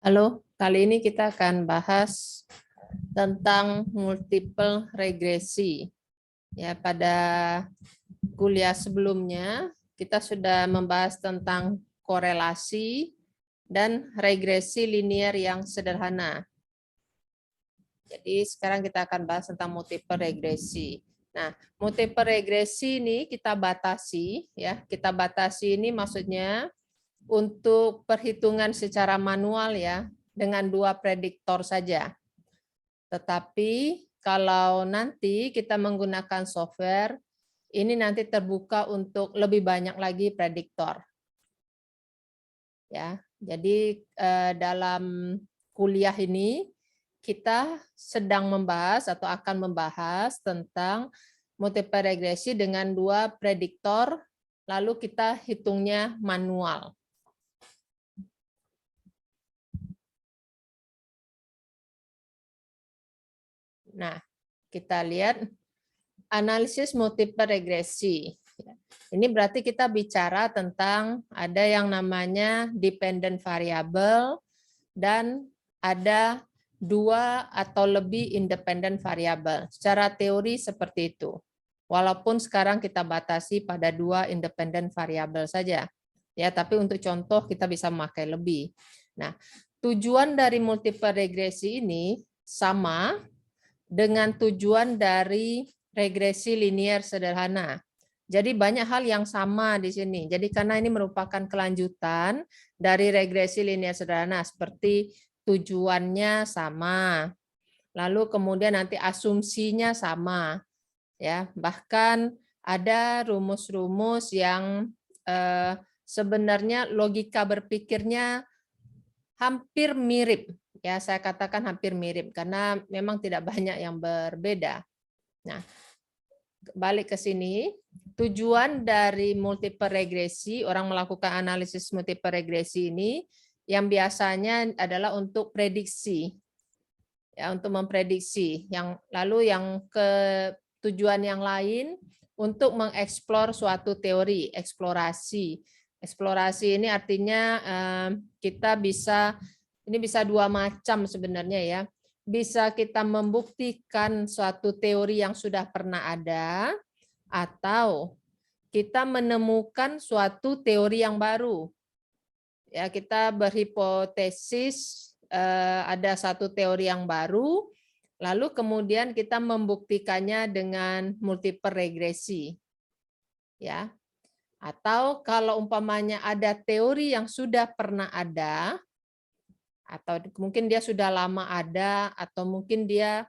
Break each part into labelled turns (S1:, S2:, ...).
S1: Halo, kali ini kita akan bahas tentang multiple regresi. Ya, pada kuliah sebelumnya kita sudah membahas tentang korelasi dan regresi linear yang sederhana. Jadi sekarang kita akan bahas tentang multiple regresi. Nah, multiple regresi ini kita batasi, ya. Kita batasi ini maksudnya untuk perhitungan secara manual ya, dengan 2 prediktor saja. Tetapi kalau nanti kita menggunakan software, ini nanti terbuka untuk lebih banyak lagi prediktor. Ya, jadi dalam kuliah ini kita sedang membahas atau akan membahas tentang multiple regresi dengan 2 prediktor, lalu kita hitungnya manual. Nah, kita lihat analisis multiple regresi. Ini berarti kita bicara tentang ada yang namanya dependent variable dan ada 2 atau lebih independent variable. Secara teori seperti itu. Walaupun sekarang kita batasi pada 2 independent variable saja. Ya, tapi untuk contoh kita bisa memakai lebih. Nah, tujuan dari multiple regresi ini sama dengan tujuan dari regresi linear sederhana. Jadi banyak hal yang sama di sini. Jadi karena ini merupakan kelanjutan dari regresi linear sederhana seperti tujuannya sama. Lalu kemudian nanti asumsinya sama. Ya, bahkan ada rumus-rumus yang sebenarnya logika berpikirnya hampir mirip. Ya, saya katakan hampir mirip karena memang tidak banyak yang berbeda. Nah, balik ke sini, tujuan dari multiple regresi, orang melakukan analisis multiple regresi ini yang biasanya adalah untuk prediksi. Ya, untuk memprediksi. Lalu yang ke tujuan yang lain untuk mengeksplor suatu teori, eksplorasi. Eksplorasi ini artinya kita bisa, ini bisa 2 macam sebenarnya ya. Bisa kita membuktikan suatu teori yang sudah pernah ada, atau kita menemukan suatu teori yang baru. Ya, kita berhipotesis ada satu teori yang baru, lalu kemudian kita membuktikannya dengan multiple regresi. Ya. Atau kalau umpamanya ada teori yang sudah pernah ada, atau mungkin dia sudah lama ada, atau mungkin dia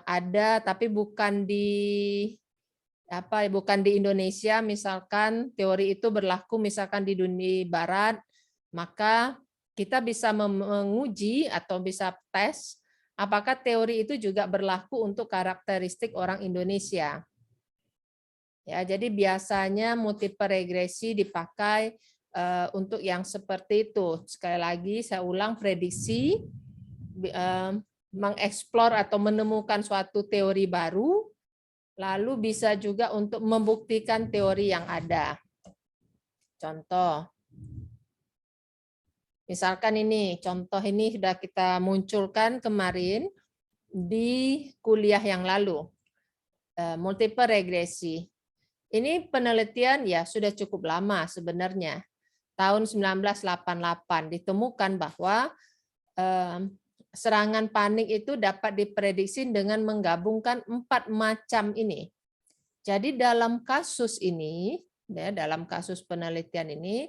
S1: ada tapi bukan di Indonesia, misalkan teori itu berlaku misalkan di dunia barat, maka kita bisa menguji atau bisa tes apakah teori itu juga berlaku untuk karakteristik orang Indonesia. Ya, jadi biasanya multiple regresi dipakai untuk yang seperti itu. Sekali lagi saya ulang, prediksi, mengeksplor atau menemukan suatu teori baru, lalu bisa juga untuk membuktikan teori yang ada. Contoh, misalkan ini, contoh ini sudah kita munculkan kemarin di kuliah yang lalu, multiple regresi. Ini penelitian ya sudah cukup lama sebenarnya. Tahun 1988 ditemukan bahwa serangan panik itu dapat diprediksi dengan menggabungkan 4 macam ini. Jadi dalam kasus ini, ya, dalam kasus penelitian ini,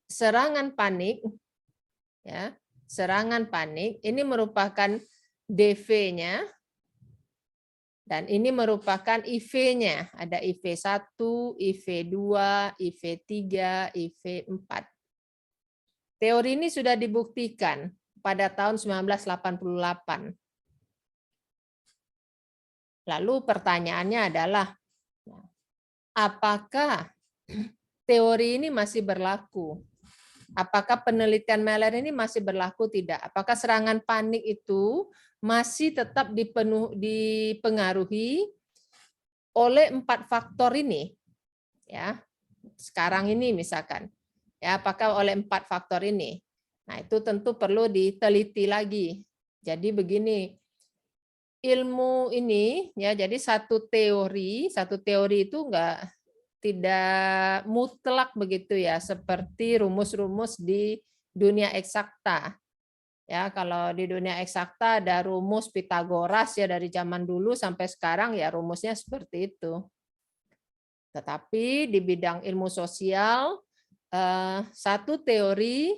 S1: serangan panik, ya, serangan panik ini merupakan DV-nya, dan ini merupakan IV-nya. Ada IV1, IV2, IV3, IV4. Teori ini sudah dibuktikan pada tahun 1988. Lalu pertanyaannya adalah, apakah teori ini masih berlaku? Apakah penelitian Meller ini masih berlaku tidak? Apakah serangan panik itu masih tetap dipengaruhi oleh 4 faktor ini? Ya, sekarang ini misalkan. Ya, apakah oleh 4 faktor ini? Nah, itu tentu perlu diteliti lagi. Jadi begini, ilmu ini ya, jadi satu teori itu tidak mutlak begitu ya, seperti rumus-rumus di dunia eksakta. Ya, kalau di dunia eksakta ada rumus Pitagoras ya dari zaman dulu sampai sekarang ya rumusnya seperti itu. Tetapi di bidang ilmu sosial satu teori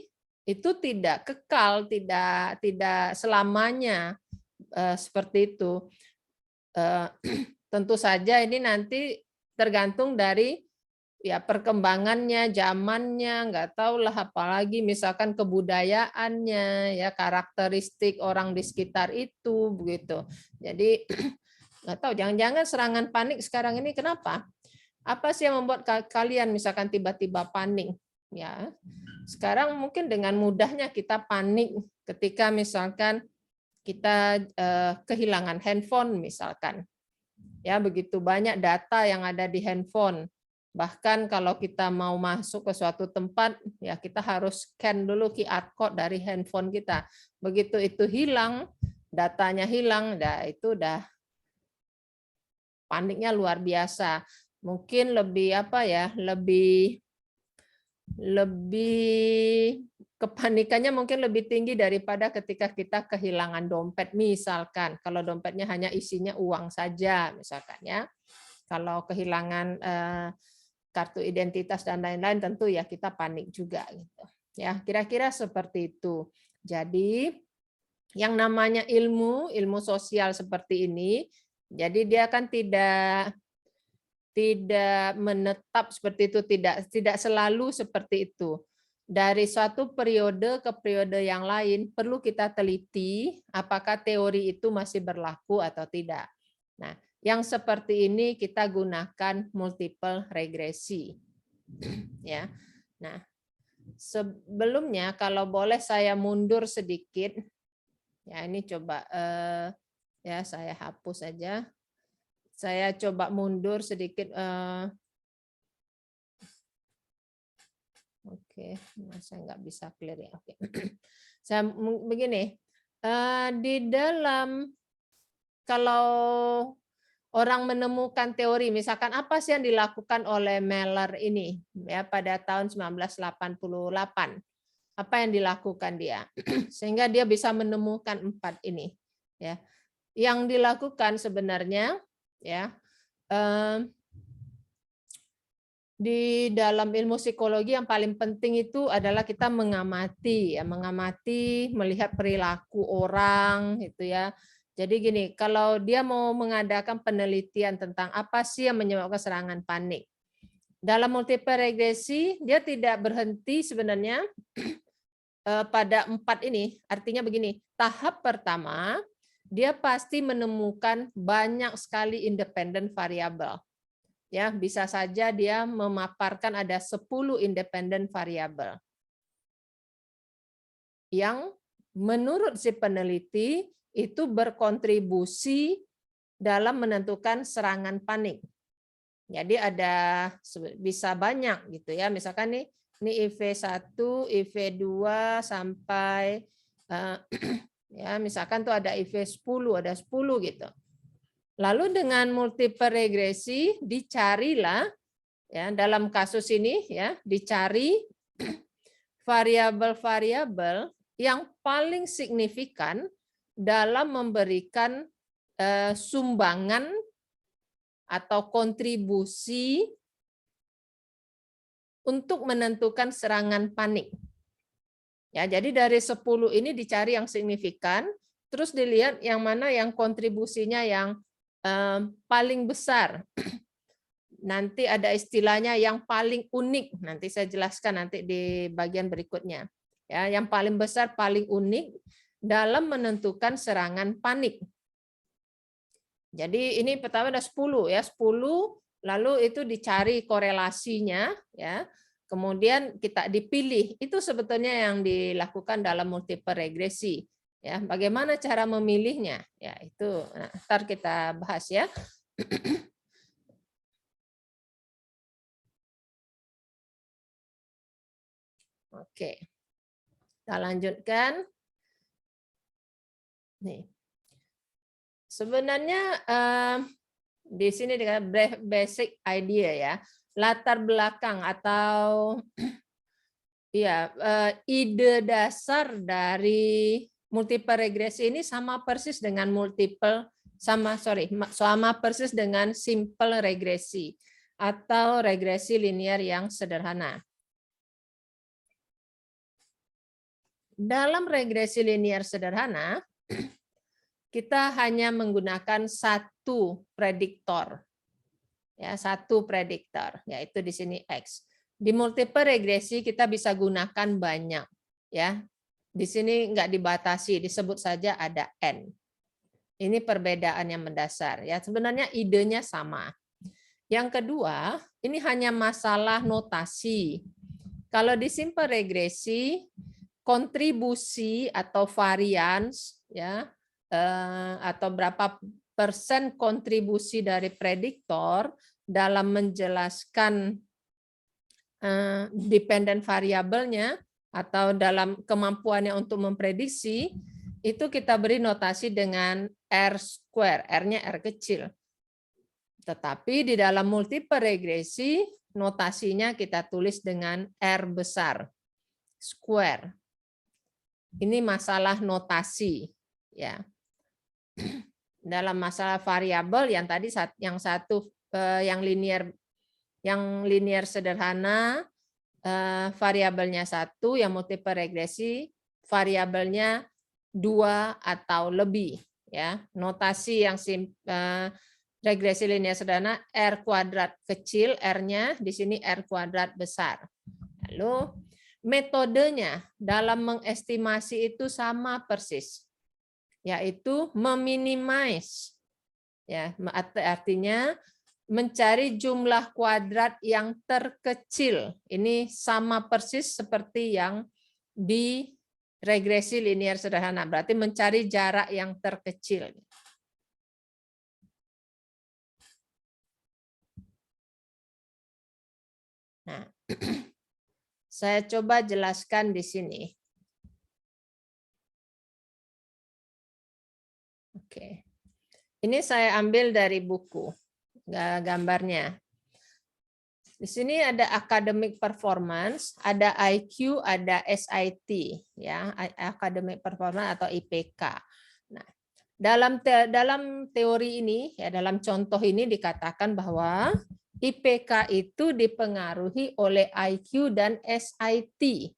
S1: itu tidak kekal, tidak selamanya seperti itu. Tentu saja ini nanti tergantung dari ya perkembangannya, zamannya, nggak tahulah apalagi misalkan kebudayaannya, ya karakteristik orang di sekitar itu begitu. Jadi nggak tahu, jangan-jangan serangan panik sekarang ini kenapa? Apa sih yang membuat kalian misalkan tiba-tiba panik? Ya, sekarang mungkin dengan mudahnya kita panik ketika misalkan kita kehilangan handphone misalkan. Ya, begitu banyak data yang ada di handphone. Bahkan kalau kita mau masuk ke suatu tempat, ya kita harus scan dulu QR code dari handphone kita. Begitu itu hilang, datanya hilang, itu udah paniknya luar biasa. Mungkin lebih apa ya, lebih kepanikannya mungkin lebih tinggi daripada ketika kita kehilangan dompet misalkan. Kalau dompetnya hanya isinya uang saja misalkan ya. Kalau kehilangan kartu identitas dan lain-lain tentu ya kita panik juga gitu. Ya, kira-kira seperti itu. Jadi yang namanya ilmu sosial seperti ini, jadi dia kan tidak menetap seperti itu, tidak selalu seperti itu. Dari suatu periode ke periode yang lain perlu kita teliti apakah teori itu masih berlaku atau tidak. Nah, yang seperti ini kita gunakan multiple regresi. Ya. Nah, sebelumnya kalau boleh saya mundur sedikit. Ya, ini coba ya saya hapus saja. Saya coba mundur sedikit. Oke, saya nggak bisa clear ya. Oke. Saya begini, di dalam kalau orang menemukan teori, misalkan apa sih yang dilakukan oleh Meller ini ya pada tahun 1988? Apa yang dilakukan dia sehingga dia bisa menemukan 4 ini ya. Yang dilakukan sebenarnya ya di dalam ilmu psikologi yang paling penting itu adalah kita mengamati ya, mengamati, melihat perilaku orang gitu ya. Jadi gini, kalau dia mau mengadakan penelitian tentang apa sih yang menyebabkan serangan panik. Dalam multiple regresi dia tidak berhenti sebenarnya pada 4 ini. Artinya begini, tahap pertama dia pasti menemukan banyak sekali independen variabel. Ya, bisa saja dia memaparkan ada 10 independen variabel yang menurut si peneliti itu berkontribusi dalam menentukan serangan panik. Jadi ada bisa banyak gitu ya. Misalkan nih ini IV1, IV2 sampai ya misalkan tuh ada IV10, ada 10 gitu. Lalu dengan multiple regresi dicarilah ya dalam kasus ini ya dicari variabel-variabel yang paling signifikan dalam memberikan sumbangan atau kontribusi untuk menentukan serangan panik. Ya, jadi dari 10 ini dicari yang signifikan, terus dilihat yang mana yang kontribusinya yang paling besar. Nanti ada istilahnya yang paling unik. Nanti saya jelaskan nanti di bagian berikutnya. Ya, yang paling besar, paling unik dalam menentukan serangan panik. Jadi ini pertama ada 10 ya, 10 lalu itu dicari korelasinya ya. Kemudian kita dipilih. Itu sebetulnya yang dilakukan dalam multiple regresi. Ya, bagaimana cara memilihnya? Ya, itu ntar kita bahas ya. Oke. Kita lanjutkan. Nih. Sebenarnya di sini dengan basic idea ya, latar belakang atau ya ide dasar dari multiple regresi ini sama persis dengan sama persis dengan simple regresi atau regresi linear yang sederhana. Dalam regresi linear sederhana, kita hanya menggunakan satu prediktor. Ya, satu prediktor, yaitu di sini X. Di multiple regresi kita bisa gunakan banyak. Ya, di sini nggak dibatasi, disebut saja ada N. Ini perbedaan yang mendasar. Ya, sebenarnya idenya sama. Yang kedua, ini hanya masalah notasi. Kalau di simple regresi, kontribusi atau varians ya atau berapa persen kontribusi dari prediktor dalam menjelaskan dependent variabelnya atau dalam kemampuannya untuk memprediksi, itu kita beri notasi dengan R square, R-nya R kecil. Tetapi di dalam multiple regresi, notasinya kita tulis dengan R besar, square. Ini masalah notasi, ya. Dalam masalah variabel yang tadi yang satu yang linear sederhana variabelnya 1, yang multiple regresi variabelnya 2 atau lebih, ya. Notasi yang regresi linear sederhana R kuadrat kecil, R-nya di sini R kuadrat besar. Lalu metodenya dalam mengestimasi itu sama persis, yaitu meminimize, ya, artinya mencari jumlah kuadrat yang terkecil. Ini sama persis seperti yang di regresi linear sederhana, berarti mencari jarak yang terkecil. Nah, saya coba jelaskan di sini. Oke. Ini saya ambil dari buku gambarnya. Di sini ada academic performance, ada IQ, ada SIT, ya, academic performance atau IPK. Nah, dalam teori ini, ya, dalam contoh ini dikatakan bahwa IPK itu dipengaruhi oleh IQ dan SIT,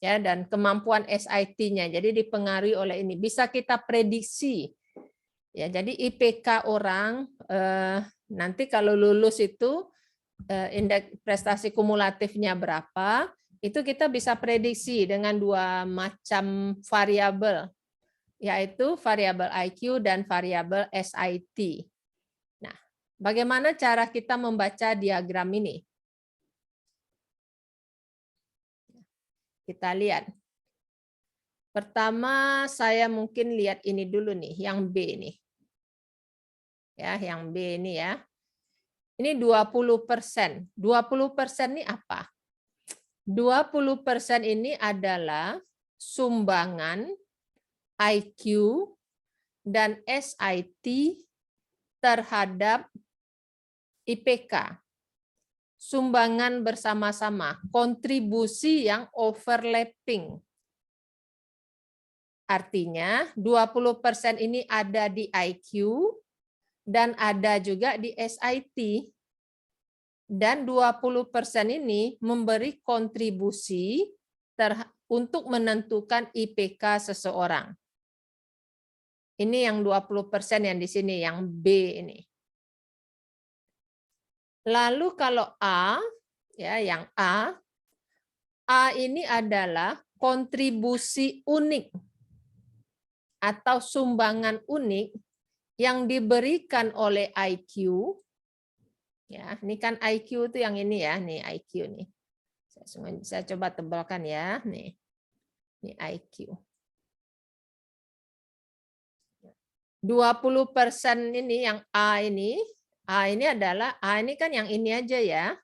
S1: ya, dan kemampuan SIT-nya. Jadi dipengaruhi oleh ini. Bisa kita prediksi, ya. Jadi IPK orang nanti kalau lulus itu indeks prestasi kumulatifnya berapa? Itu kita bisa prediksi dengan dua macam variabel, yaitu variabel IQ dan variabel SIT. Nah, bagaimana cara kita membaca diagram ini? Kita lihat. Pertama, saya mungkin lihat ini dulu nih, yang B nih. Ya, yang B ini ya. Ini 20%. 20% ini apa? 20% ini adalah sumbangan IQ dan SIT terhadap IPK. Sumbangan bersama-sama, kontribusi yang overlapping. Artinya 20% ini ada di IQ dan ada juga di SIT. Dan 20% ini memberi kontribusi untuk menentukan IPK seseorang. Ini yang 20% yang di sini, yang B ini. Lalu kalau A, ya, yang A ini adalah kontribusi unik atau sumbangan unik yang diberikan oleh IQ. Ya, ini kan IQ itu yang ini ya, nih IQ nih. Saya coba tebalkan ya, nih. Ini IQ. 20% ini yang A ini adalah A ini kan yang ini aja ya.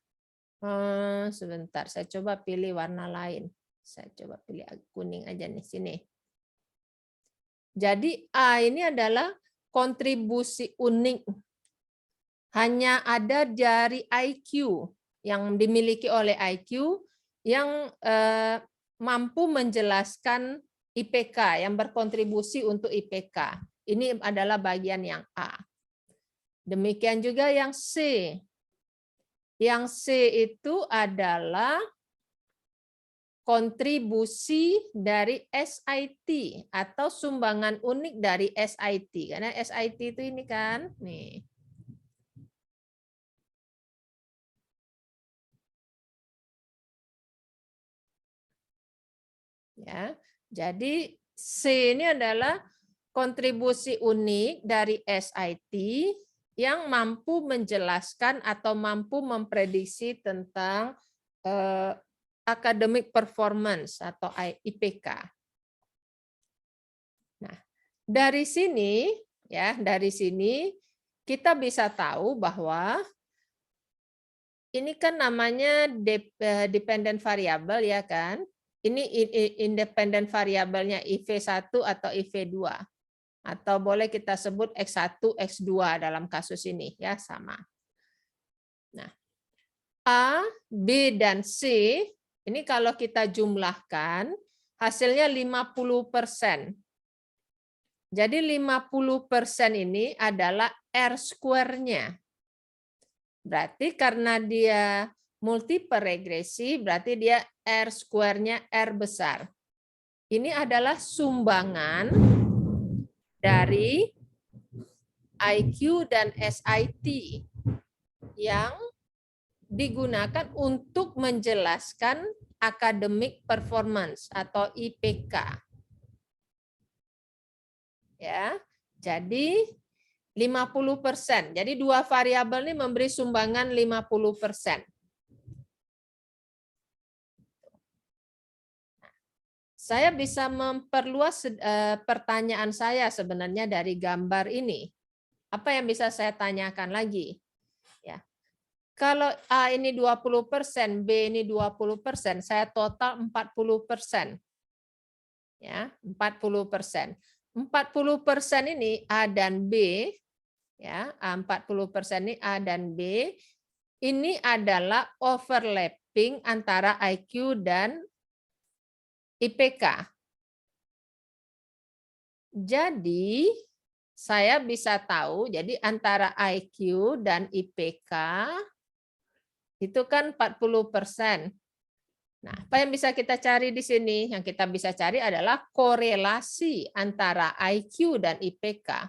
S1: Sebentar, saya coba pilih warna lain. Saya coba pilih kuning aja nih sini. Jadi A ini adalah kontribusi unik. Hanya ada dari IQ yang dimiliki oleh IQ yang mampu menjelaskan IPK, yang berkontribusi untuk IPK. Ini adalah bagian yang A. Demikian juga yang C. Yang C itu adalah kontribusi dari SIT atau sumbangan unik dari SIT. Karena SIT itu ini kan, nih. Ya, jadi C ini adalah kontribusi unik dari SIT yang mampu menjelaskan atau mampu memprediksi tentang academic performance atau IPK. Nah, dari sini kita bisa tahu bahwa ini kan namanya dependent variable ya kan? Ini independent variabelnya IV1 atau IV2. Atau boleh kita sebut X1, X2 dalam kasus ini ya, sama. Nah, A, B dan C ini kalau kita jumlahkan hasilnya 50%. Jadi 50% ini adalah R square-nya. Berarti karena dia multiple regresi, berarti dia R square-nya R besar. Ini adalah sumbangan dari IQ dan SIT yang digunakan untuk menjelaskan academic performance atau IPK. Ya, jadi 50%. Jadi dua variabel ini memberi sumbangan 50%. Saya bisa memperluas pertanyaan saya sebenarnya dari gambar ini. Apa yang bisa saya tanyakan lagi? Ya. Kalau A ini 20%, B ini 20%, saya total 40%. Ya, 40%. 40% ini A dan B, ya, 40% ini A dan B, ini adalah overlapping antara IQ dan IPK. Jadi saya bisa tahu, jadi antara IQ dan IPK itu kan 40%. Nah, apa yang bisa kita cari di sini? Yang kita bisa cari adalah korelasi antara IQ dan IPK.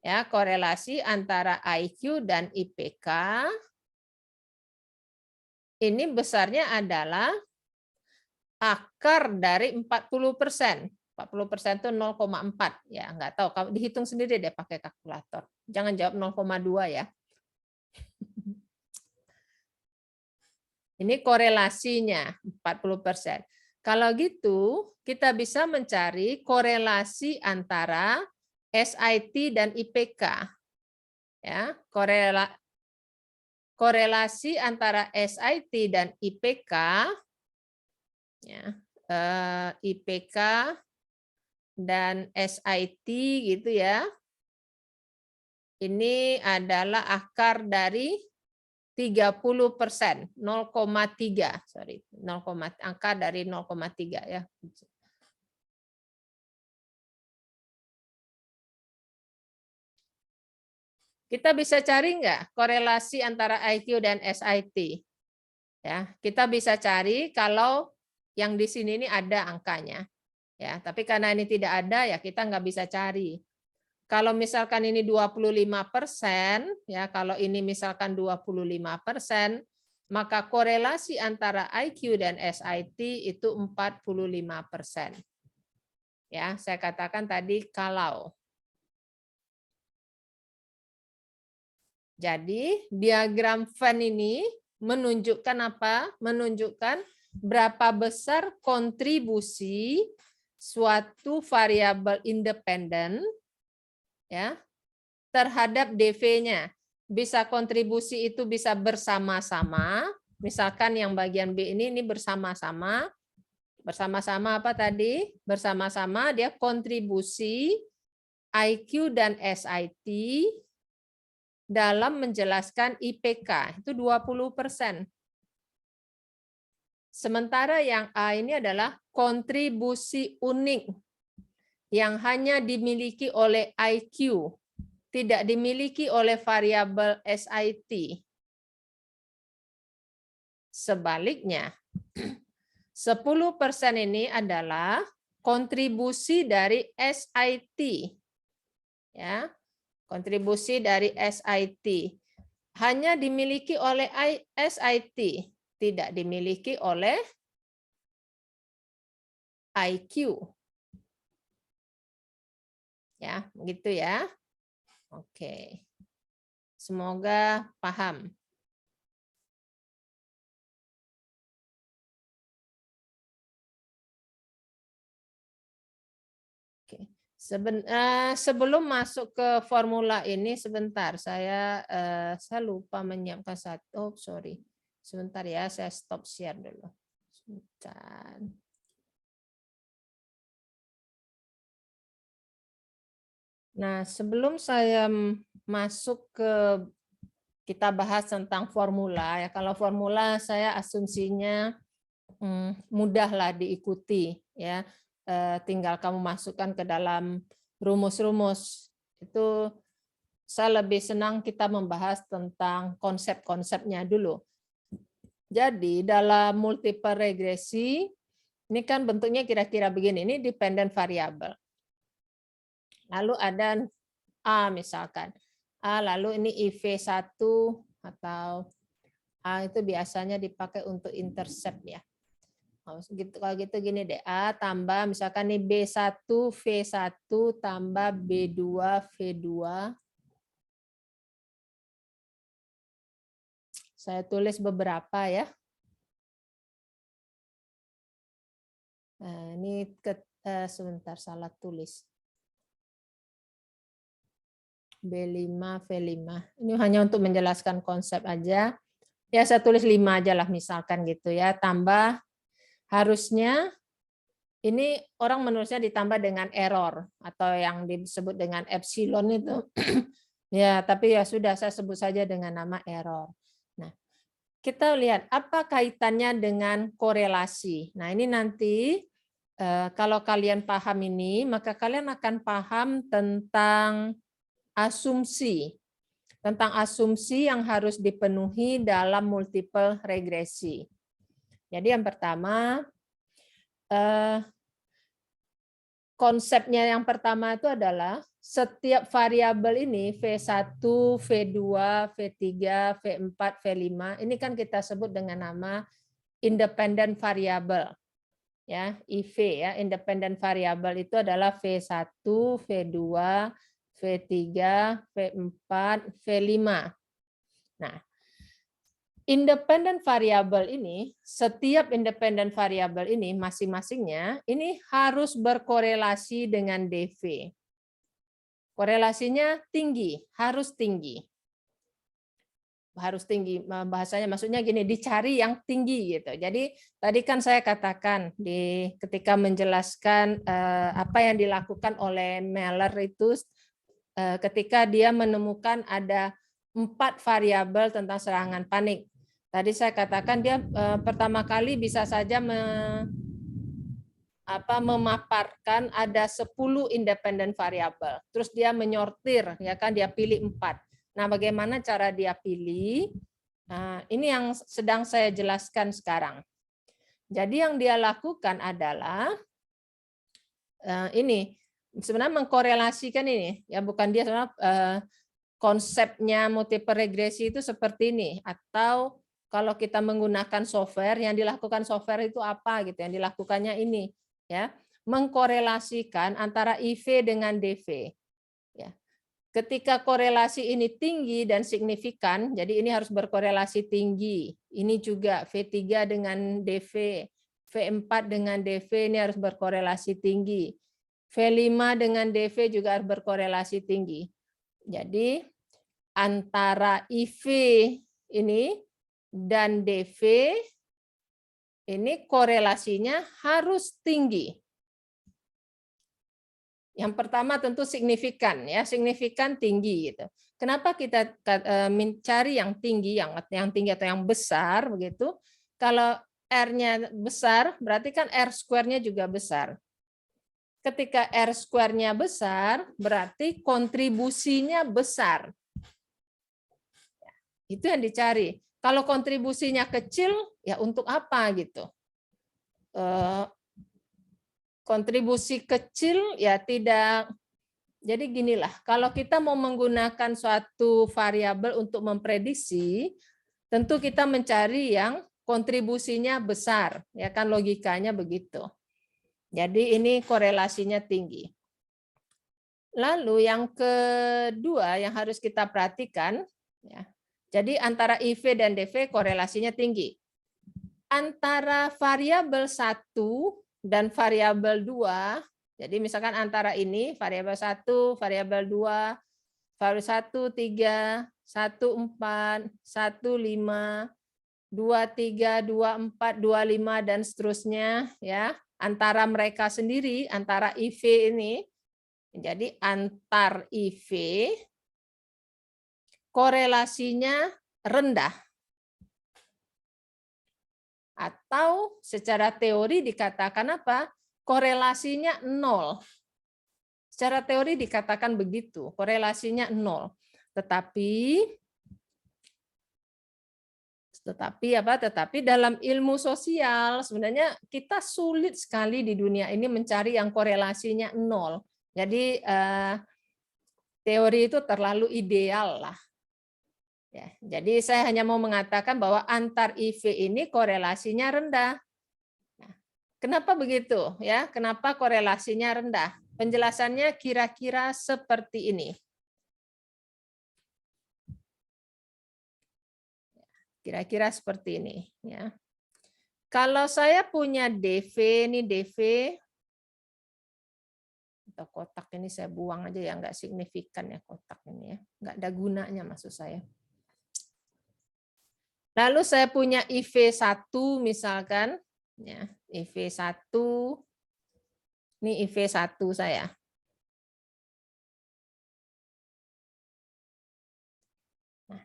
S1: Ya, korelasi antara IQ dan IPK ini besarnya adalah akar dari 40%. 40% itu 0,4. Ya, nggak tahu. Kamu dihitung sendiri deh pakai kalkulator. Jangan jawab 0,2 ya. Ini korelasinya 40%. Kalau gitu, kita bisa mencari korelasi antara SIT dan IPK. Ya, korelasi antara SIT dan IPK, ya, IPK dan SIT gitu ya. Ini adalah akar dari 30%, 0,3, sorry, 0, angka dari 0,3 ya. Kita bisa cari nggak korelasi antara IQ dan SIT? Ya, kita bisa cari kalau yang di sini ini ada angkanya. Ya, tapi karena ini tidak ada ya kita nggak bisa cari. Kalau misalkan ini 25%, ya kalau ini misalkan 25%, maka korelasi antara IQ dan SIT itu 45%. Ya, saya katakan tadi kalau. Jadi diagram Venn ini menunjukkan apa? Menunjukkan berapa besar kontribusi suatu variabel independen ya terhadap DV-nya. Bisa kontribusi itu bisa bersama-sama, misalkan yang bagian B ini bersama-sama, Bersama-sama apa tadi? Bersama-sama dia kontribusi IQ dan SIT dalam menjelaskan IPK, itu 20%. Sementara yang A ini adalah kontribusi unik yang hanya dimiliki oleh IQ, tidak dimiliki oleh variabel SIT. Sebaliknya, 10% ini adalah kontribusi dari SIT. Ya, kontribusi dari SIT. Hanya dimiliki oleh SIT, tidak dimiliki oleh IQ. Ya, begitu ya. Oke. Semoga paham. Oke. Sebelum masuk ke formula ini sebentar, saya lupa menyiapkan satu. Oh, sorry. Sebentar ya, saya stop share dulu. Sebentar. Nah, sebelum saya masuk ke kita bahas tentang formula ya. Kalau formula saya asumsinya mudahlah diikuti ya. Tinggal kamu masukkan ke dalam rumus-rumus. Itu saya lebih senang kita membahas tentang konsep-konsepnya dulu. Jadi dalam multiple regresi ini kan bentuknya kira-kira begini. Ini dependent variable. Lalu ada A misalkan. A lalu ini IV1 atau A itu biasanya dipakai untuk intercept ya. Kalau gitu gini deh, A tambah misalkan nih B1 V1 tambah B2 V2. Saya tulis beberapa ya. Nah, ini sebentar salah tulis. B5 V5. Ini hanya untuk menjelaskan konsep aja. Ya saya tulis 5 aja lah misalkan gitu ya. Tambah harusnya ini orang menulisnya ditambah dengan error atau yang disebut dengan epsilon itu. Ya, tapi ya sudah saya sebut saja dengan nama error. Nah, kita lihat apa kaitannya dengan korelasi. Nah, ini nanti kalau kalian paham ini, maka kalian akan paham tentang asumsi. Tentang asumsi yang harus dipenuhi dalam multiple regresi. Jadi yang pertama, konsepnya yang pertama itu adalah setiap variabel ini V1, V2, V3, V4, V5 ini kan kita sebut dengan nama independent variable. Ya, IV ya, independent variable itu adalah V1, V2, V3, V4, V5. Nah, independent variable ini, setiap independent variable ini masing-masingnya ini harus berkorelasi dengan DV. Korelasinya tinggi, harus tinggi. Harus tinggi, bahasanya maksudnya gini, dicari yang tinggi gitu. Jadi tadi kan saya katakan ketika menjelaskan apa yang dilakukan oleh Meller itu ketika dia menemukan ada 4 variabel tentang serangan panik. Tadi saya katakan dia pertama kali bisa saja memaparkan ada 10 independent variabel. Terus dia menyortir, ya kan, dia pilih 4. Nah, bagaimana cara dia pilih? Nah, ini yang sedang saya jelaskan sekarang. Jadi yang dia lakukan adalah ini sebenarnya mengkorelasikan ini, ya bukan dia sebenarnya konsepnya multiple regresi itu seperti ini, atau kalau kita menggunakan software, yang dilakukan software itu apa gitu, yang dilakukannya ini ya, mengkorelasikan antara IV dengan DV ya. Ketika korelasi ini tinggi dan signifikan, jadi ini harus berkorelasi tinggi, ini juga V3 dengan DV, V4 dengan DV ini harus berkorelasi tinggi, V5 dengan DV juga harus berkorelasi tinggi. Jadi antara IV ini dan DV ini korelasinya harus tinggi. Yang pertama tentu signifikan, ya, signifikan tinggi gitu. Kenapa kita mencari yang tinggi, yang tinggi atau yang besar begitu? Kalau R-nya besar, berarti kan R square-nya juga besar. Ketika R square-nya besar, berarti kontribusinya besar. Itu yang dicari. Kalau kontribusinya kecil, ya untuk apa gitu? Kontribusi kecil ya tidak. Jadi ginilah, kalau kita mau menggunakan suatu variabel untuk memprediksi, tentu kita mencari yang kontribusinya besar, ya kan, logikanya begitu. Jadi ini korelasinya tinggi. Lalu yang kedua yang harus kita perhatikan, ya, jadi antara IV dan DV korelasinya tinggi. Antara variabel 1 dan variabel 2, jadi misalkan antara ini variabel 1, variabel 2, variabel 1, 3, 1, 4, 1, 5, 2, 3, 2, 4, 2, 5, dan seterusnya, ya. Antara mereka sendiri, antara IV ini, jadi antar IV korelasinya rendah. Atau secara teori dikatakan apa? Korelasinya 0. Secara teori dikatakan begitu, korelasinya 0. Tetapi dalam ilmu sosial sebenarnya kita sulit sekali di dunia ini mencari yang korelasinya 0. Jadi teori itu terlalu ideal lah. Ya, jadi saya hanya mau mengatakan bahwa antar IV ini korelasinya rendah. Nah, kenapa begitu? Ya, kenapa korelasinya rendah? Penjelasannya kira-kira seperti ini. Kira-kira seperti ini. Ya. Kalau saya punya DV, ini DV, atau kotak ini saya buang aja ya, nggak signifikan ya kotak ini ya, nggak ada gunanya maksud saya. Lalu saya punya IV1 misalkan, ya, IV1, ini IV1 saya. Nah,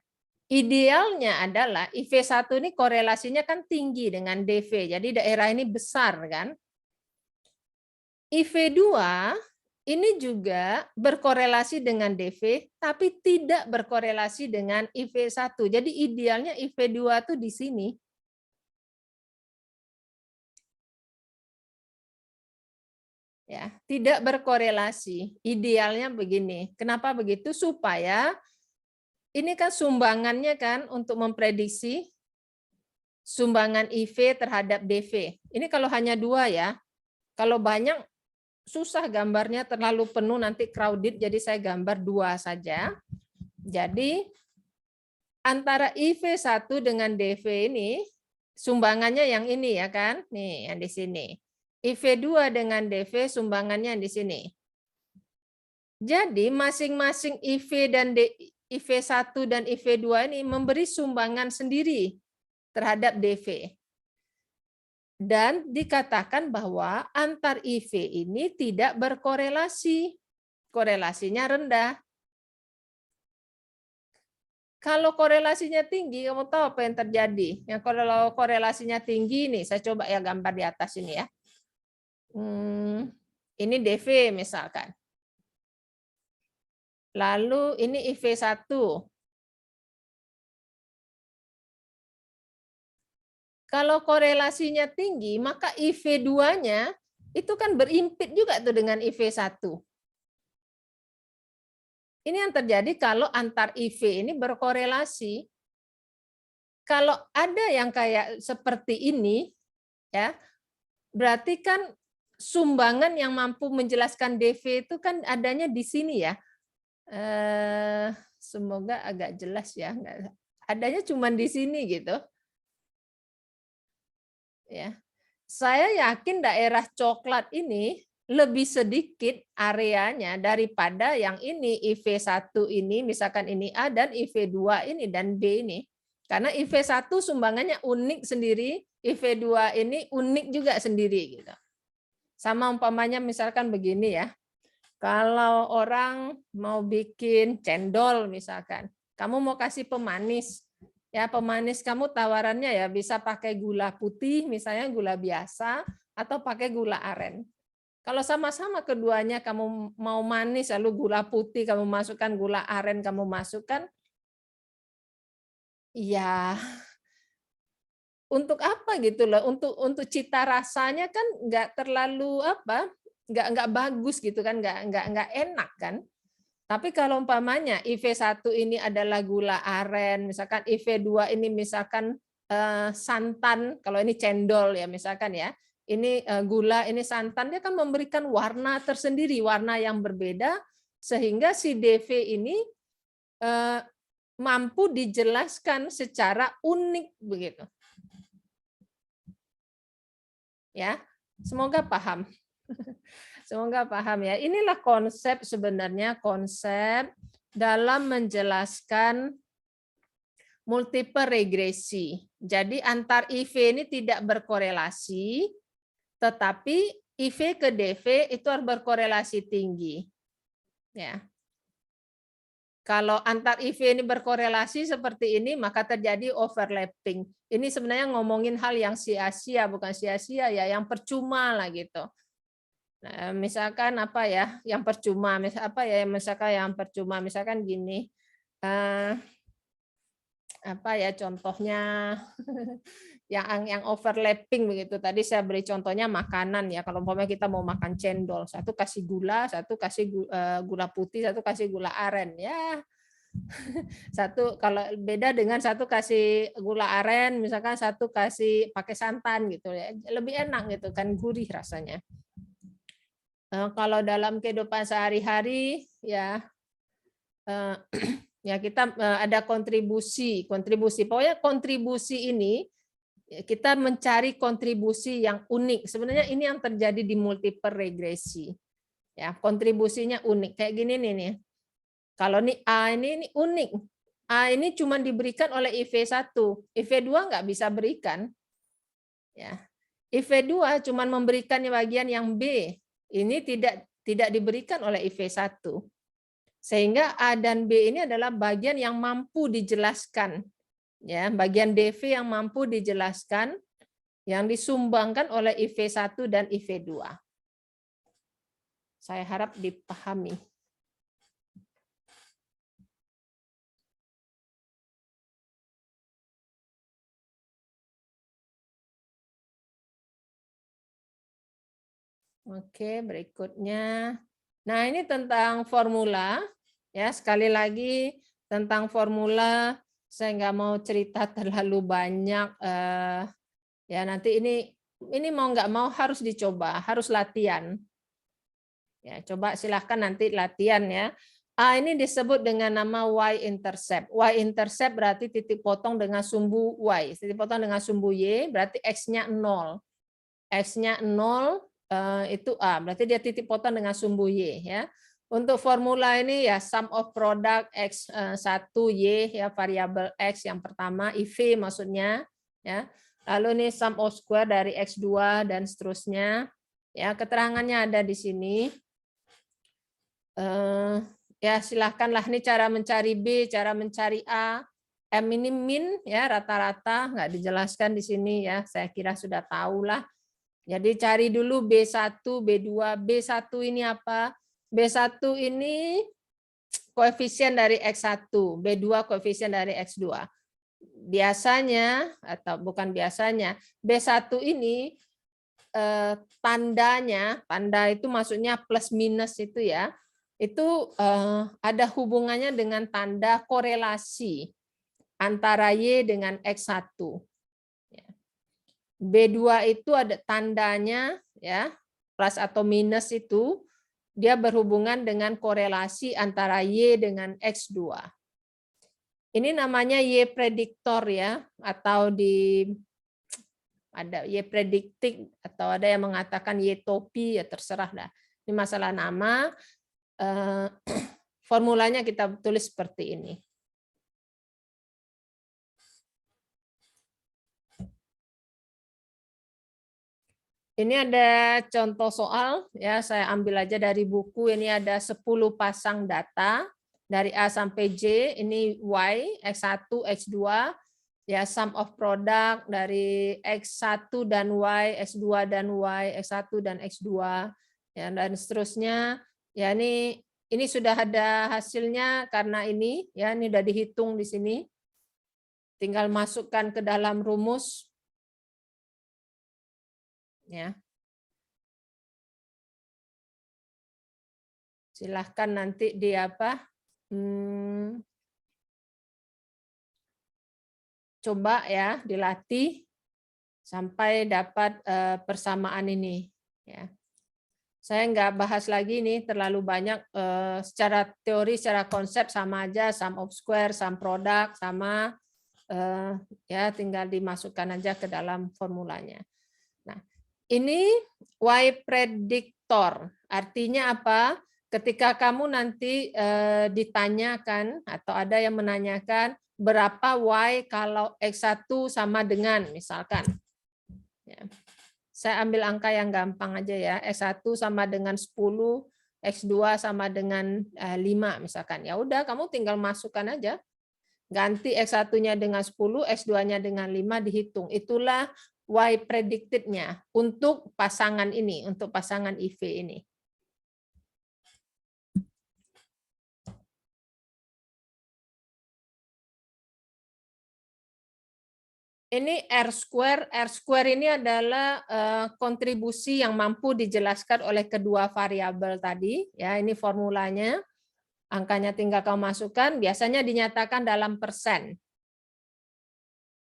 S1: idealnya adalah IV1 ini korelasinya kan tinggi dengan DV, jadi daerah ini besar kan. IV2 ini juga berkorelasi dengan DV, tapi tidak berkorelasi dengan IV1. Jadi idealnya IV2 itu di sini. Ya, tidak berkorelasi. Idealnya begini. Kenapa begitu? Supaya ini kan sumbangannya kan untuk memprediksi sumbangan IV terhadap DV. Ini kalau hanya 2 ya. Kalau banyak susah gambarnya, terlalu penuh nanti crowded, jadi saya gambar 2 saja. Jadi antara IV1 dengan DV ini sumbangannya yang ini ya kan? Nih, yang di sini. IV2 dengan DV sumbangannya yang di sini. Jadi masing-masing IV1 dan IV2 ini memberi sumbangan sendiri terhadap DV. Dan dikatakan bahwa antar IV ini tidak berkorelasi. Korelasinya rendah. Kalau korelasinya tinggi, kamu tahu apa yang terjadi? Yang kalau korelasinya tinggi nih, saya coba ya gambar di atas ini ya. Ini DV misalkan. Lalu ini IV1. Kalau korelasinya tinggi, maka IV2-nya itu kan berimpit juga tuh dengan IV1. Ini yang terjadi kalau antar IV ini berkorelasi. Kalau ada yang kayak seperti ini, ya, berarti kan sumbangan yang mampu menjelaskan DV itu kan adanya di sini ya. Semoga agak jelas ya. Adanya cuma di sini gitu. Ya, saya yakin daerah coklat ini lebih sedikit areanya daripada yang ini IV1 ini, misalkan ini A dan IV2 ini dan B ini. Karena IV1 sumbangannya unik sendiri, IV2 ini unik juga sendiri gitu. Sama umpamanya misalkan begini ya. Kalau orang mau bikin cendol misalkan, kamu mau kasih pemanis. Ya, pemanis kamu tawarannya ya bisa pakai gula putih, misalnya gula biasa atau pakai gula aren. Kalau sama-sama keduanya kamu mau manis lalu gula putih kamu masukkan, gula aren kamu masukkan, ya untuk apa gitu loh, untuk cita rasanya kan nggak terlalu apa, nggak bagus gitu kan, nggak enak kan. Tapi kalau umpamanya IV1 ini adalah gula aren, misalkan IV2 ini misalkan santan, kalau ini cendol ya misalkan ya, ini gula, ini santan, dia kan memberikan warna tersendiri, warna yang berbeda, sehingga si DV ini mampu dijelaskan secara unik begitu. Ya, semoga paham. Semoga paham ya. Inilah konsep sebenarnya, konsep dalam menjelaskan multiple regresi. Jadi antar IV ini tidak berkorelasi, tetapi IV ke DV itu harus berkorelasi tinggi. Ya. Kalau antar IV ini berkorelasi seperti ini, maka terjadi overlapping. Ini sebenarnya ngomongin hal yang sia-sia, bukan sia-sia ya, yang percuma lah gitu. Nah, misalkan apa ya, yang percuma, misalkan yang percuma, misalkan gini, apa ya contohnya, yang overlapping begitu. Tadi saya beri contohnya makanan ya. Kalau umpamanya kita mau makan cendol, satu kasih gula, satu kasih gula putih, satu kasih gula aren ya. Satu kalau beda dengan satu kasih gula aren, misalkan satu kasih pakai santan gitu ya. Lebih enak gitu kan, gurih rasanya. Kalau dalam kehidupan sehari-hari ya ya kita ada kontribusi. Pokoknya kontribusi ini kita mencari kontribusi yang unik. Sebenarnya ini yang terjadi di multiple regresi. Ya, kontribusinya unik. Kayak gini nih. Kalau nih A ini unik. A ini cuma diberikan oleh IV1. IV2 nggak bisa berikan. Ya. IV2 cuma memberikan bagian yang B. Ini tidak diberikan oleh IV1. Sehingga A dan B ini adalah bagian yang mampu dijelaskan. Ya, bagian DV yang mampu dijelaskan, yang disumbangkan oleh IV1 dan IV2. Saya harap dipahami. Oke, berikutnya. Nah, ini tentang formula. Ya, sekali lagi tentang formula, saya nggak mau cerita terlalu banyak. Ya, nanti ini mau nggak mau harus dicoba, harus latihan. Ya, coba silahkan nanti latihan ya. A ini disebut dengan nama y-intercept. Y-intercept berarti titik potong dengan sumbu y. Titik potong dengan sumbu y berarti x-nya 0. X-nya 0 itu A, berarti dia titik potong dengan sumbu y ya. Untuk formula ini ya sum of product X1 Y ya, variabel X yang pertama, IV maksudnya ya. Lalu ini sum of square dari X2 dan seterusnya. Ya, keterangannya ada di sini. Ya silahkanlah, ini cara mencari B, cara mencari A. M ini min ya, rata-rata nggak dijelaskan di sini ya. Saya kira sudah tahu lah. Jadi cari dulu B1, B2. B1 ini apa? B1 ini koefisien dari X1, B2 koefisien dari X2. Biasanya, atau bukan biasanya, B1 ini tanda itu maksudnya plus minus itu ya, itu ada hubungannya dengan tanda korelasi antara Y dengan X1. B2 itu ada tandanya ya, plus atau minus itu dia berhubungan dengan korelasi antara Y dengan X2. Ini namanya Y prediktor ya, atau ada Y prediktik, atau ada yang mengatakan Y topi, ya terserah dah. Ini masalah nama. Formulanya kita tulis seperti ini. Ini ada contoh soal, ya saya ambil aja dari buku, ini ada 10 pasang data, dari A sampai J, ini Y, X1, X2, ya sum of product dari X1 dan Y, X2 dan Y, X1 dan X2, ya, dan seterusnya. Ya ini sudah ada hasilnya karena ini, ya ini sudah dihitung di sini. Tinggal masukkan ke dalam rumus. Ya. Silahkan nanti di apa? Coba ya dilatih sampai dapat persamaan ini. Ya. Saya nggak bahas lagi nih terlalu banyak secara teori, secara konsep sama aja, sum of square, sum product sama ya tinggal dimasukkan aja ke dalam formulanya. Nah, ini Y predictor. Artinya apa? Ketika kamu nanti ditanyakan atau ada yang menanyakan berapa Y kalau X1 sama dengan misalkan. Ya. Saya ambil angka yang gampang aja ya. X1 sama dengan 10, X2 sama dengan 5 misalkan. Ya udah kamu tinggal masukkan aja. Ganti X1-nya dengan 10, X2-nya dengan 5 dihitung. Itulah Y predicted-nya untuk pasangan ini, untuk pasangan IV ini. Ini R square. R square ini adalah kontribusi yang mampu dijelaskan oleh kedua variabel tadi. Ya, ini formulanya. Angkanya tinggal kamu masukkan. Biasanya dinyatakan dalam persen.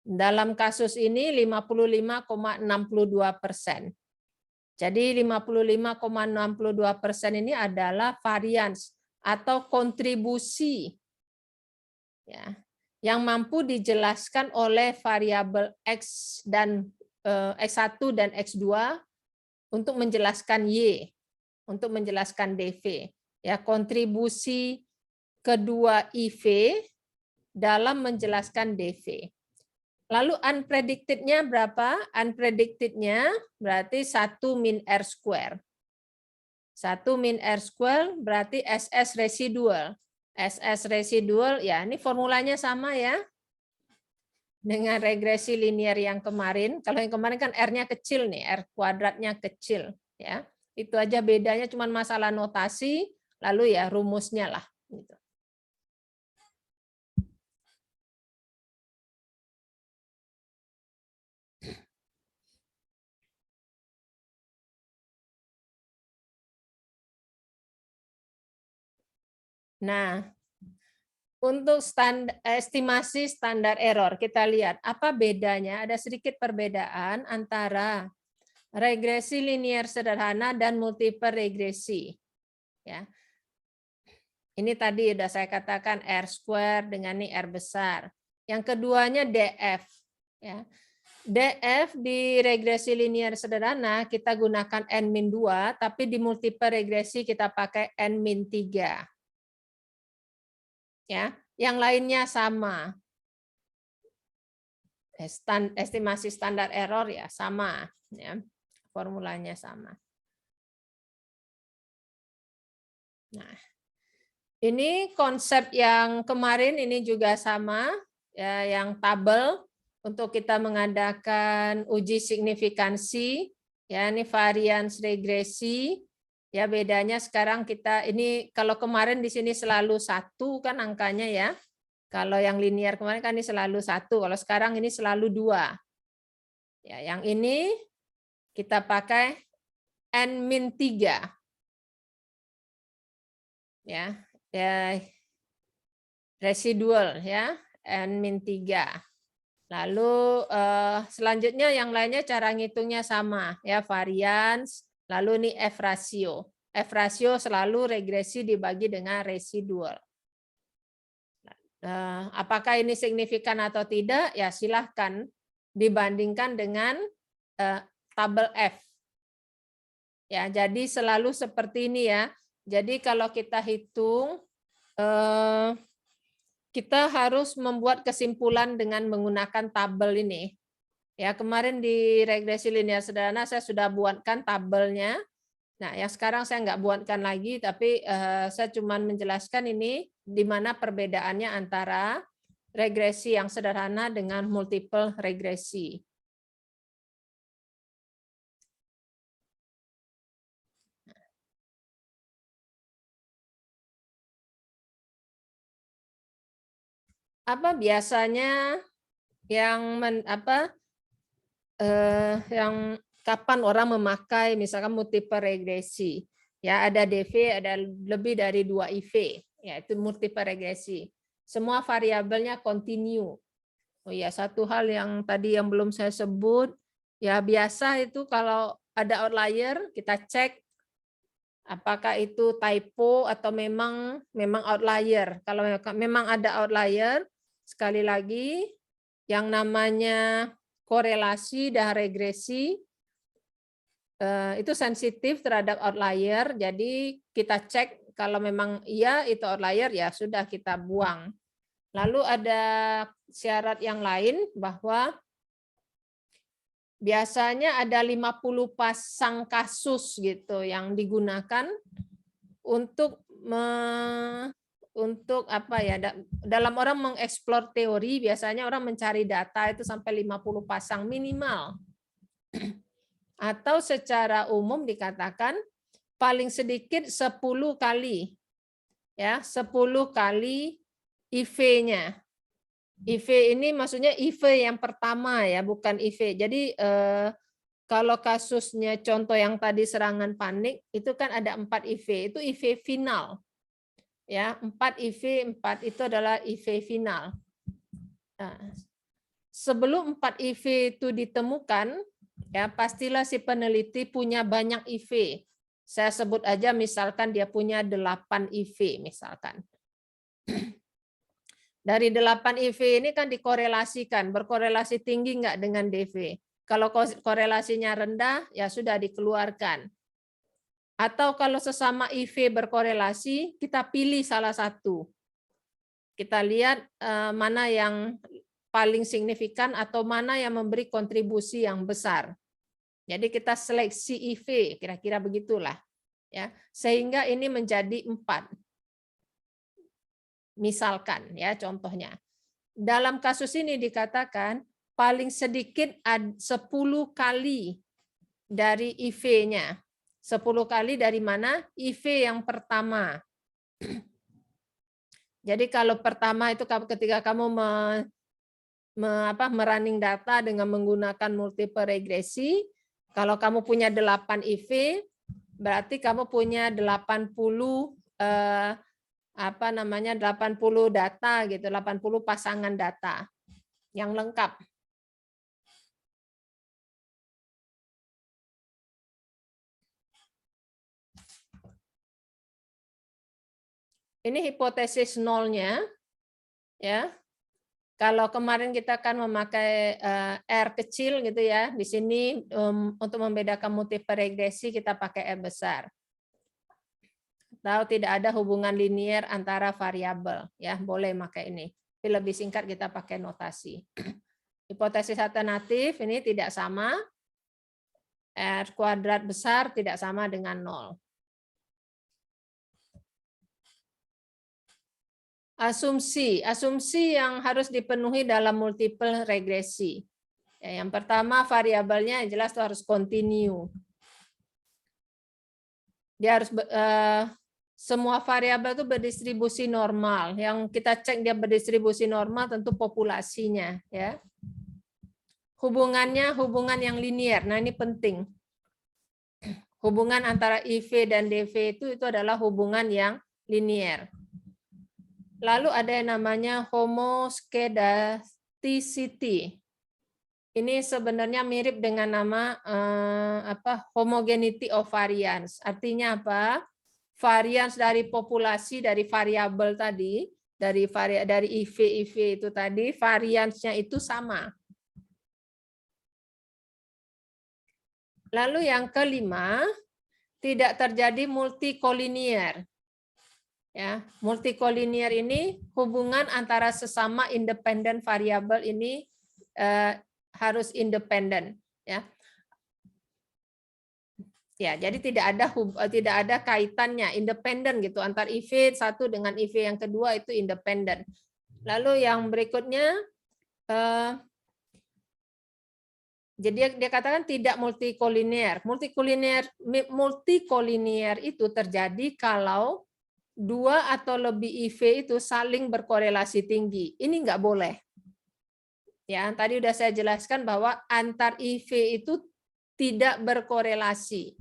S1: Dalam kasus ini 55,62%. Jadi 55,62% ini adalah varians atau kontribusi ya, yang mampu dijelaskan oleh variabel X dan X1 dan X2 untuk menjelaskan Y, untuk menjelaskan DV. Ya, kontribusi kedua IV dalam menjelaskan DV. Lalu unpredicted-nya berapa? Unpredicted-nya berarti 1 min R square. 1 min R square berarti SS residual. SS residual, ya ini formulanya sama ya. Dengan regresi linear yang kemarin. Kalau yang kemarin kan R-nya kecil nih, R kuadratnya kecil. Ya, itu aja bedanya cuma masalah notasi, lalu ya rumusnya lah. Gitu. Nah, untuk estimasi standar error, kita lihat apa bedanya. Ada sedikit perbedaan antara regresi linear sederhana dan multiple regresi. Ya. Ini tadi sudah saya katakan R square dengan ini R besar. Yang keduanya DF. Ya. DF di regresi linear sederhana kita gunakan N-2, tapi di multiple regresi kita pakai N-3. Ya, yang lainnya sama. Estimasi standar error ya sama, ya. Formulanya sama. Nah, ini konsep yang kemarin ini juga sama, ya, yang tabel untuk kita mengadakan uji signifikansi, ya ini varians regresi. Ya bedanya sekarang kita ini kalau kemarin di sini selalu 1 kan angkanya ya. Kalau yang linear kemarin kan ini selalu 1, kalau sekarang ini selalu 2. Ya, yang ini kita pakai N-3. Ya, residual ya, N-3. Lalu selanjutnya yang lainnya cara ngitungnya sama ya, varians, lalu ini F ratio. F ratio selalu regresi dibagi dengan residual. Apakah ini signifikan atau tidak? Ya silahkan dibandingkan dengan tabel F. Ya, jadi selalu seperti ini ya. Jadi kalau kita hitung, kita harus membuat kesimpulan dengan menggunakan tabel ini. Ya, kemarin di regresi linear sederhana saya sudah buatkan tabelnya. Nah, yang sekarang saya nggak buatkan lagi, tapi saya cuma menjelaskan ini di mana perbedaannya antara regresi yang sederhana dengan multiple regresi. Apa biasanya yang yang kapan orang memakai misalkan multiple regresi? Ya, ada DV, ada lebih dari 2 IV, yaitu multiple regresi. Semua variabelnya continue. Oh ya, satu hal yang tadi yang belum saya sebut, ya biasa itu kalau ada outlier kita cek apakah itu typo atau memang outlier. Kalau memang ada outlier, sekali lagi yang namanya korelasi dan regresi itu sensitif terhadap outlier. Jadi kita cek kalau memang iya itu outlier, ya sudah kita buang. Lalu ada syarat yang lain bahwa biasanya ada 50 pasang kasus gitu yang digunakan untuk apa ya, dalam orang mengeksplor teori biasanya orang mencari data itu sampai 50 pasang minimal. Atau secara umum dikatakan paling sedikit 10 kali. Ya, 10 kali IV-nya. IV ini maksudnya IV yang pertama ya, bukan IV. Jadi kalau kasusnya contoh yang tadi serangan panik itu kan ada 4 IV, itu IV final. Ya, 4 IV, 4 itu adalah IV final. Nah, sebelum 4 IV itu ditemukan, ya pastilah si peneliti punya banyak IV. Saya sebut aja misalkan dia punya 8 IV misalkan. Dari 8 IV ini kan dikorelasikan, berkorelasi tinggi nggak dengan DV. Kalau korelasinya rendah, ya sudah dikeluarkan. Atau kalau sesama IV berkorelasi, kita pilih salah satu. Kita lihat mana yang paling signifikan atau mana yang memberi kontribusi yang besar. Jadi kita seleksi IV, kira-kira begitulah. Ya, sehingga ini menjadi 4. Misalkan ya contohnya. Dalam kasus ini dikatakan paling sedikit 10 kali dari IV-nya. 10 kali dari mana? IV yang pertama. Jadi kalau pertama itu ketika kamu merunning data dengan menggunakan multiple regresi, kalau kamu punya 8 IV, berarti kamu punya 80 80 data gitu, 80 pasangan data yang lengkap. Ini hipotesis nolnya, ya. Kalau kemarin kita akan memakai R kecil gitu ya, di sini untuk membedakan multiple regresi kita pakai R besar. Tahu tidak ada hubungan linier antara variabel, ya boleh pakai ini. Tapi lebih singkat kita pakai notasi. Hipotesis alternatif ini tidak sama, R kuadrat besar tidak sama dengan 0. Asumsi yang harus dipenuhi dalam multiple regresi. Ya, yang pertama variabelnya jelas itu harus continue. Dia harus semua variabel itu berdistribusi normal. Yang kita cek dia berdistribusi normal tentu populasinya, ya. Hubungannya hubungan yang linier. Nah, ini penting. Hubungan antara IV dan DV itu adalah hubungan yang linier. Lalu ada yang namanya homoskedasticity. Ini sebenarnya mirip dengan nama homogeneity of variance. Artinya apa? Variance dari populasi dari variabel tadi, dari IV itu tadi, variance-nya itu sama. Lalu yang kelima, tidak terjadi multikolinier. Ya, multikolinier ini hubungan antara sesama independen variabel ini harus independen, ya. Ya, jadi tidak ada kaitannya, independen gitu antar IV satu dengan IV yang kedua itu independen. Lalu yang berikutnya, jadi dia katakan tidak multikolinear. Multikolinear itu terjadi kalau 2 atau lebih IV itu saling berkorelasi tinggi. Ini nggak boleh. Ya, tadi udah saya jelaskan bahwa antar IV itu tidak berkorelasi.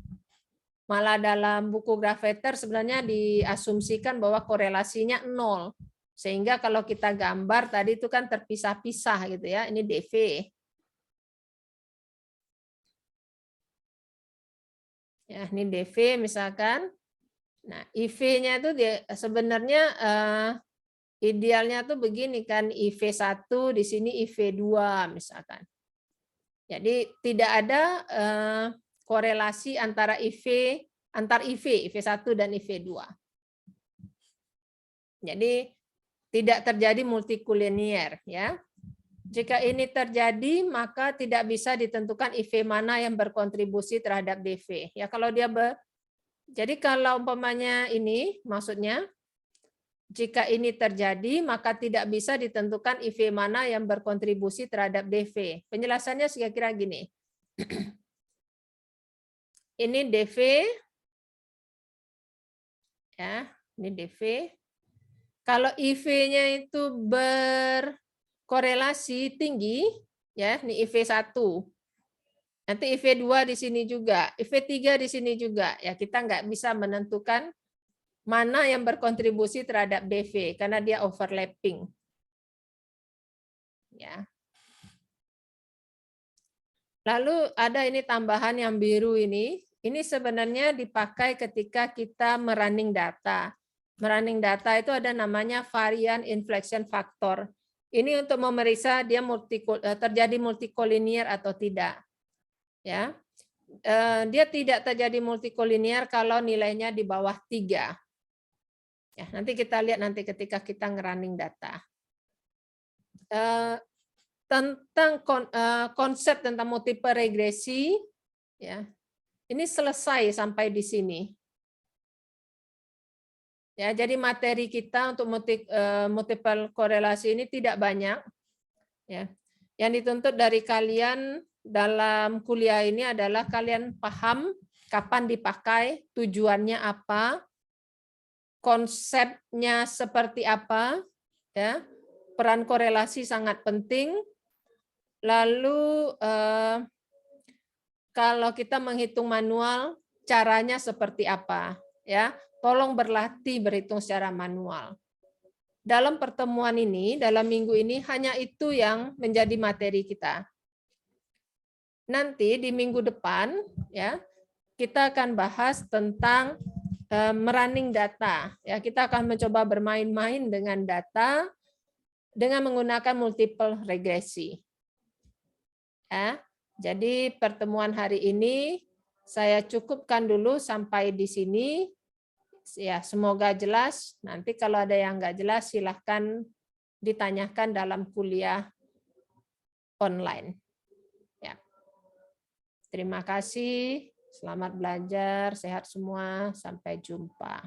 S1: Malah dalam buku Grafeter sebenarnya diasumsikan bahwa korelasinya 0. Sehingga kalau kita gambar tadi itu kan terpisah-pisah gitu ya. Ini DV. Ya, ini DV misalkan. Nah, IV-nya itu sebenarnya idealnya tuh begini kan, IV1 di sini IV2 misalkan. Jadi tidak ada korelasi antara antar IV1 dan IV2. Jadi tidak terjadi multikolinear ya. Jika ini terjadi maka tidak bisa ditentukan IV mana yang berkontribusi terhadap DV. Ya kalau jadi kalau umpamanya ini maksudnya jika ini terjadi maka tidak bisa ditentukan IV mana yang berkontribusi terhadap DV. Penjelasannya kira-kira gini. Ini DV, ya, ini DV. Kalau IV-nya itu berkorelasi tinggi, ya, ini IV1. Nanti IV2 di sini juga, IV3 di sini juga. Ya, kita nggak bisa menentukan mana yang berkontribusi terhadap DV karena dia overlapping. Ya. Lalu ada ini tambahan yang biru ini. Ini sebenarnya dipakai ketika kita merunning data. Merunning data itu ada namanya varian inflection factor. Ini untuk memeriksa dia terjadi multikolinear atau tidak. Ya, dia tidak terjadi multikolinear kalau nilainya di bawah 3. Ya, nanti kita lihat nanti ketika kita ngerunning data. Tentang konsep tentang multiple regresi, ya. Ini selesai sampai di sini. Ya, jadi materi kita untuk multiple korelasi ini tidak banyak. Ya. Yang dituntut dari kalian dalam kuliah ini adalah kalian paham kapan dipakai, tujuannya apa, konsepnya seperti apa, ya. Peran korelasi sangat penting. Lalu kalau kita menghitung manual, caranya seperti apa? Ya, tolong berlatih berhitung secara manual. Dalam pertemuan ini, dalam minggu ini, hanya itu yang menjadi materi kita. Nanti di minggu depan, ya, kita akan bahas tentang merunning data. Ya, kita akan mencoba bermain-main dengan data dengan menggunakan multiple regresi. Ya. Jadi pertemuan hari ini saya cukupkan dulu sampai di sini. Ya, semoga jelas. Nanti kalau ada yang nggak jelas silahkan ditanyakan dalam kuliah online. Ya. Terima kasih. Selamat belajar. Sehat semua. Sampai jumpa.